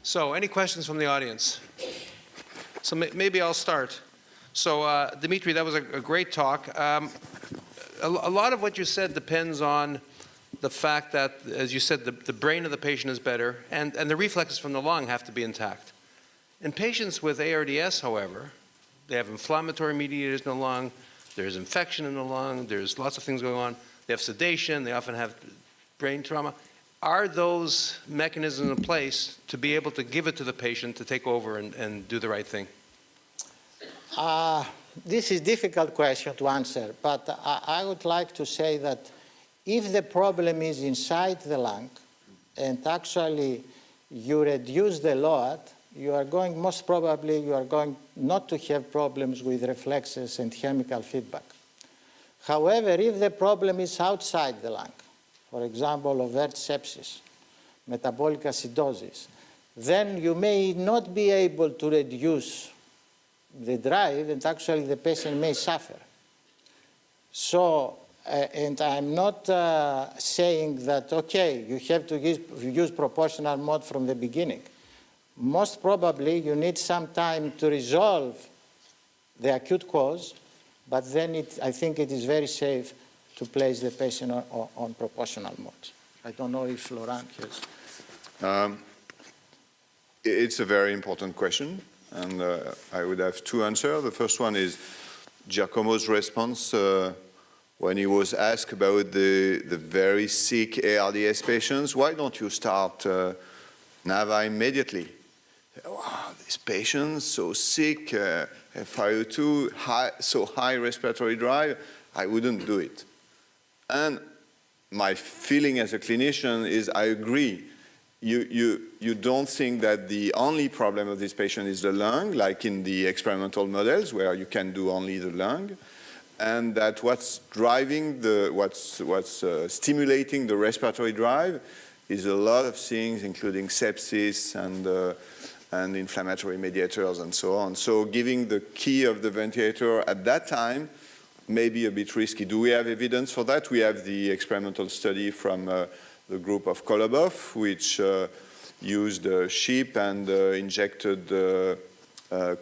So, any questions from the audience? So maybe I'll start. So, Dimitri, that was a great talk. A lot of what you said depends on the fact that, as you said, the brain of the patient is better, and the reflexes from the lung have to be intact. In patients with ARDS, however, they have inflammatory mediators in the lung, there's infection in the lung, there's lots of things going on, they have sedation, they often have brain trauma. Are those mechanisms in place to be able to give it to the patient to take over and do the right thing? This is a difficult question to answer, but I would like to say that if the problem is inside the lung and actually you reduce the load, you are going, most probably, you are going not to have problems with reflexes and chemical feedback. However, if the problem is outside the lung, for example, overt sepsis, metabolic acidosis, then you may not be able to reduce the drive, and actually the patient may suffer. So, and I'm not saying that, okay, you have to use proportional mode from the beginning. Most probably, you need some time to resolve the acute cause, but then I think it is very safe to place the patient on proportional mode. I don't know if Laurent has. It's a very important question, and I would have two answers. The first one is Giacomo's response when he was asked about the very sick ARDS patients. Why don't you start NAVA immediately? Wow, these patients, so sick, FiO2, so high respiratory drive, I wouldn't do it. And my feeling as a clinician is I agree. You don't think that the only problem of this patient is the lung, like in the experimental models where you can do only the lung, and that what's driving what's stimulating the respiratory drive is a lot of things, including sepsis and inflammatory mediators and so on. So giving the key of the ventilator at that time may be a bit risky. Do we have evidence for that? We have the experimental study from the group of Kolobov, which used sheep and injected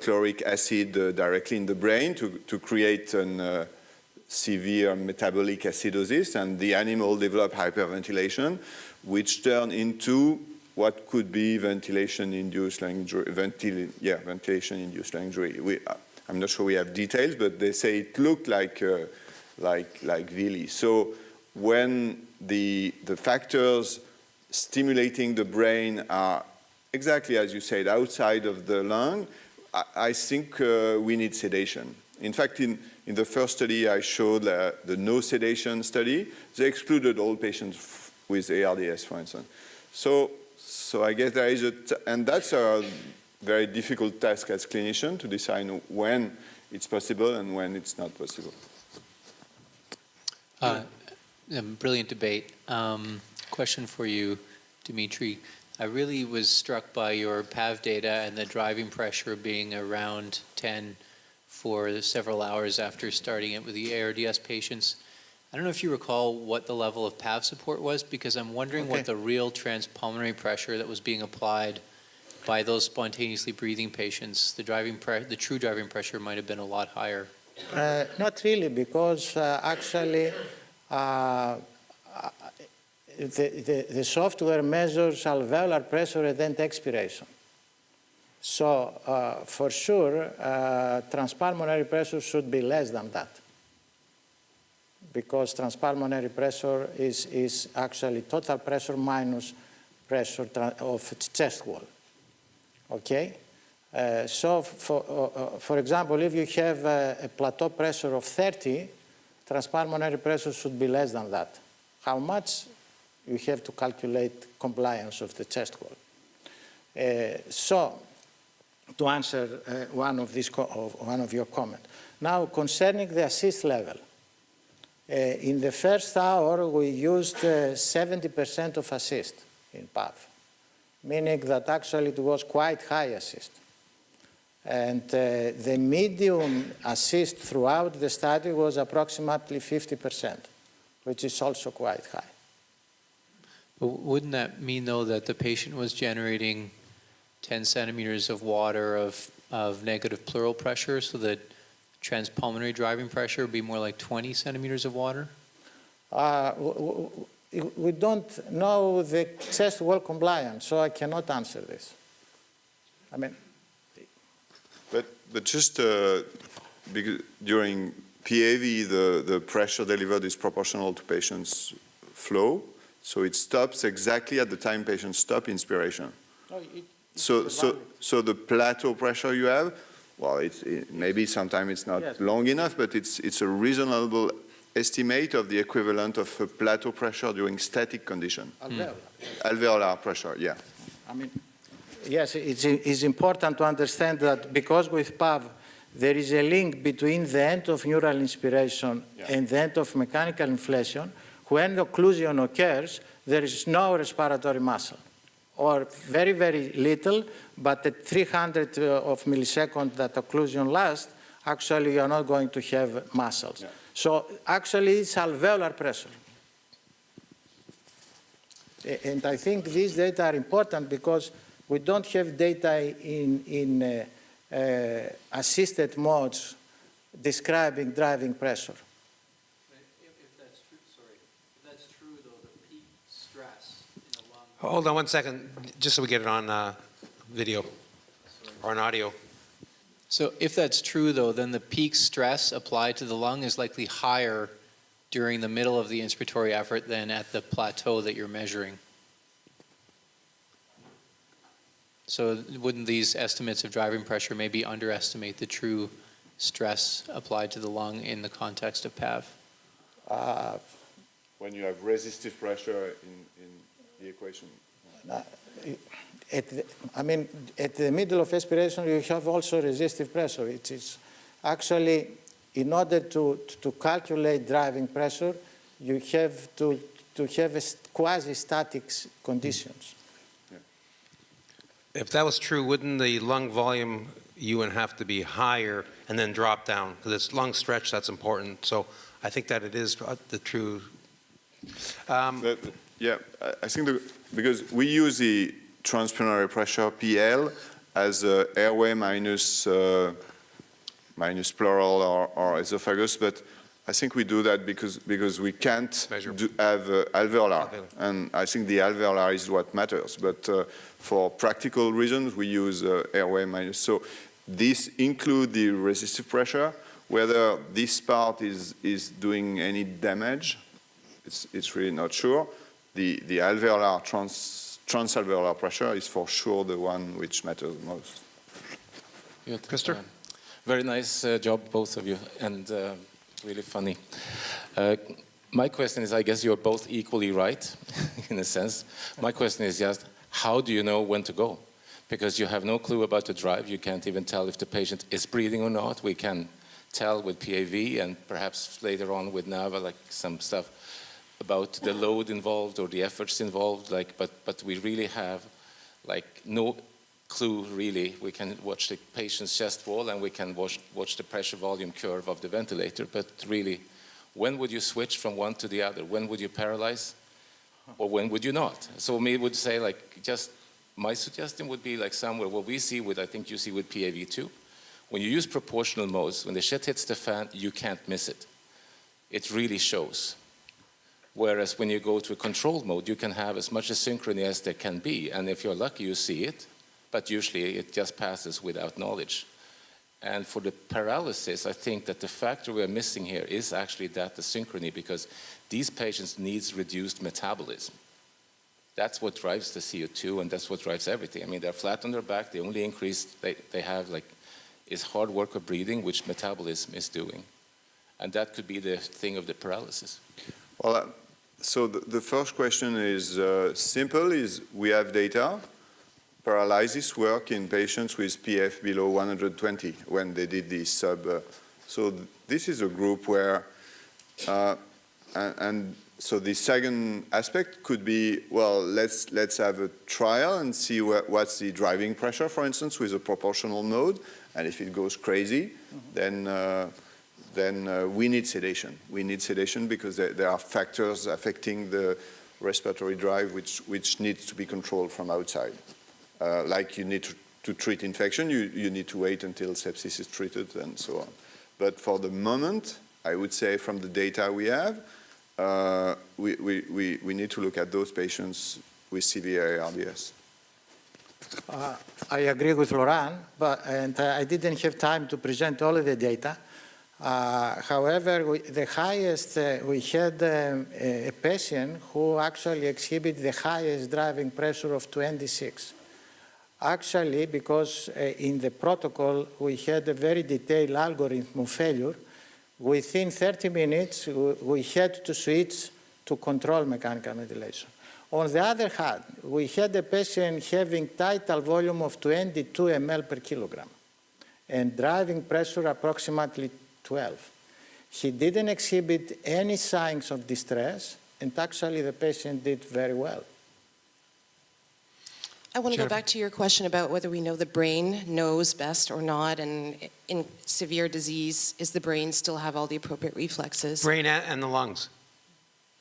chloric acid directly in the brain to create a severe metabolic acidosis, and the animal developed hyperventilation, which turned into what could be ventilation-induced lung injury. Ventilation-induced lung injury. I'm not sure we have details, but they say it looked like Vili. So when the factors stimulating the brain are exactly as you said, outside of the lung, I think we need sedation. In fact, in the first study I showed, the no sedation study, they excluded all patients with ARDS, for instance. So I guess there is and that's a very difficult task as clinician to decide when it's possible and when it's not possible. Brilliant debate. Question for you, Dimitri. I really was struck by your PAV data and the driving pressure being around 10 for several hours after starting it with the ARDS patients. I don't know if you recall what the level of PAV support was, because I'm wondering what the real transpulmonary pressure that was being applied by those spontaneously breathing patients, the true driving pressure might have been a lot higher. Not really, because actually the software measures alveolar pressure at end expiration. So for sure, transpulmonary pressure should be less than that, because transpulmonary pressure is actually total pressure minus pressure of chest wall. Okay? So for example, if you have a plateau pressure of 30, transpulmonary pressure should be less than that. How much? You have to calculate compliance of the chest wall. So to answer one of your comments. Now, concerning the assist level, in the first hour, we used 70% of assist in PAV, meaning that actually it was quite high assist. And the medium assist throughout the study was approximately 50%, which is also quite high. But wouldn't that mean, though, that the patient was generating 10 centimeters of water of negative pleural pressure, so that transpulmonary driving pressure would be more like 20 centimeters of water? We don't know the chest wall compliance, so I cannot answer this. I mean, But just because during PAV, the pressure delivered is proportional to patient's flow, so it stops exactly at the time patients stop inspiration. So the plateau pressure you have, well, maybe sometimes it's not long enough, but it's a reasonable estimate of the equivalent of a plateau pressure during static condition. Alveolar pressure, yeah. I mean, yes, it's important to understand that because with PAV, there is a link between the end of neural inspiration and the end of mechanical inflation. When occlusion occurs, there is no respiratory muscle, or very, very little, but at 300 of milliseconds that occlusion lasts, actually you are not going to have muscles. Yeah. So actually it's alveolar pressure. And I think these data are important because we don't have data in assisted modes describing driving pressure. If that's true, sorry, if that's true though, the peak stress in a lung. Hold on one second, just so we get it on video or on audio. So if that's true though, then the peak stress applied to the lung is likely higher during the middle of the inspiratory effort than at the plateau that you're measuring. So wouldn't these estimates of driving pressure maybe underestimate the true stress applied to the lung in the context of PAV? When you have resistive pressure in the equation. At the middle of expiration, you have also resistive pressure. It is actually, in order to calculate driving pressure, you have to have quasi-static conditions. If that was true, wouldn't the lung volume UN have to be higher and then drop down? Because it's lung stretch that's important. So I think that it is the true. Yeah, I think because we use the transpulmonary pressure PL as airway minus pleural or esophagus, but I think we do that because we can't have alveolar, and I think the alveolar is what matters. But for practical reasons, we use airway minus. So this includes the resistive pressure. Whether this part is doing any damage, it's really not sure. The alveolar transalveolar pressure is for sure the one which matters most. Good. Christer? Very nice job, both of you, and really funny. My question is, I guess you're both equally right, in a sense. My question is just, how do you know when to go? Because you have no clue about the drive. You can't even tell if the patient is breathing or not. We can tell with PAV and perhaps later on with NAVA, like some stuff about the load involved or the efforts involved. Like, but we really have like no clue really. We can watch the patient's chest wall and we can watch the pressure volume curve of the ventilator. But really, when would you switch from one to the other? When would you paralyze? Or when would you not? So me would say like just my suggestion would be like somewhere what we see with, I think you see with PAV too. When you use proportional modes, when the shit hits the fan, you can't miss it. It really shows. Whereas when you go to a controlled mode, you can have as much asynchrony as there can be. And if you're lucky, you see it. But usually it just passes without knowledge. And for the paralysis, I think that the factor we're missing here is actually that asynchrony, because these patients need reduced metabolism. That's what drives the CO2, and that's what drives everything. I mean, they're flat on their back. The only increase they have is hard work of breathing, which metabolism is doing. And that could be the thing of the paralysis. Well, so the first question is simple, is we have data. Paralysis work in patients with PF below 120 when they did the sub. So this is a group where, and so the second aspect could be, well, let's have a trial and see what's the driving pressure, for instance, with a proportional mode. And if it goes crazy, then we need sedation. We need sedation because there are factors affecting the respiratory drive which needs to be controlled from outside. Like you need to treat infection, you need to wait until sepsis is treated and so on. But for the moment, I would say from the data we have, we need to look at those patients with severe ARDS. I agree with Laurent, and I didn't have time to present all of the data. However, the highest, we had a patient who actually exhibited the highest driving pressure of 26. Actually, because in the protocol, we had a very detailed algorithm of failure. Within 30 minutes, we had to switch to control mechanical ventilation. On the other hand, we had a patient having tidal volume of 22 ml per kilogram and driving pressure approximately 12. He didn't exhibit any signs of distress, and actually the patient did very well. I want to go back to your question about whether we know the brain knows best or not, and in severe disease, is the brain still have all the appropriate reflexes? Brain and the lungs.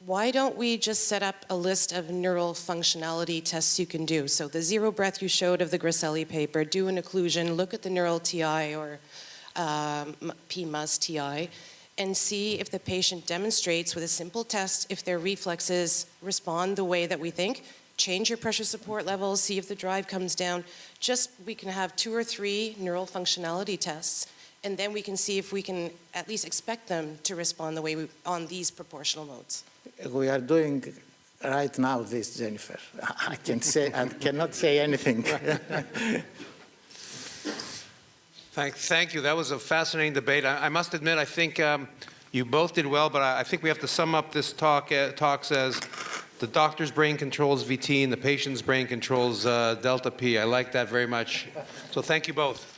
Why don't we just set up a list of neural functionality tests you can do? So the zero breath you showed of the Grasselli paper, do an occlusion, look at the neural TI or PMUS TI, and see if the patient demonstrates with a simple test if their reflexes respond the way that we think. Change your pressure support levels, see if the drive comes down. Just, we can have 2 or 3 neural functionality tests, and then we can see if we can at least expect them to respond the way we, on these proportional modes. We are doing right now this, Jennifer. I cannot say anything. Thank you. That was a fascinating debate. I must admit, I think you both did well, but I think we have to sum up this talk as the doctor's brain controls VT and the patient's brain controls delta P. I like that very much. So thank you both.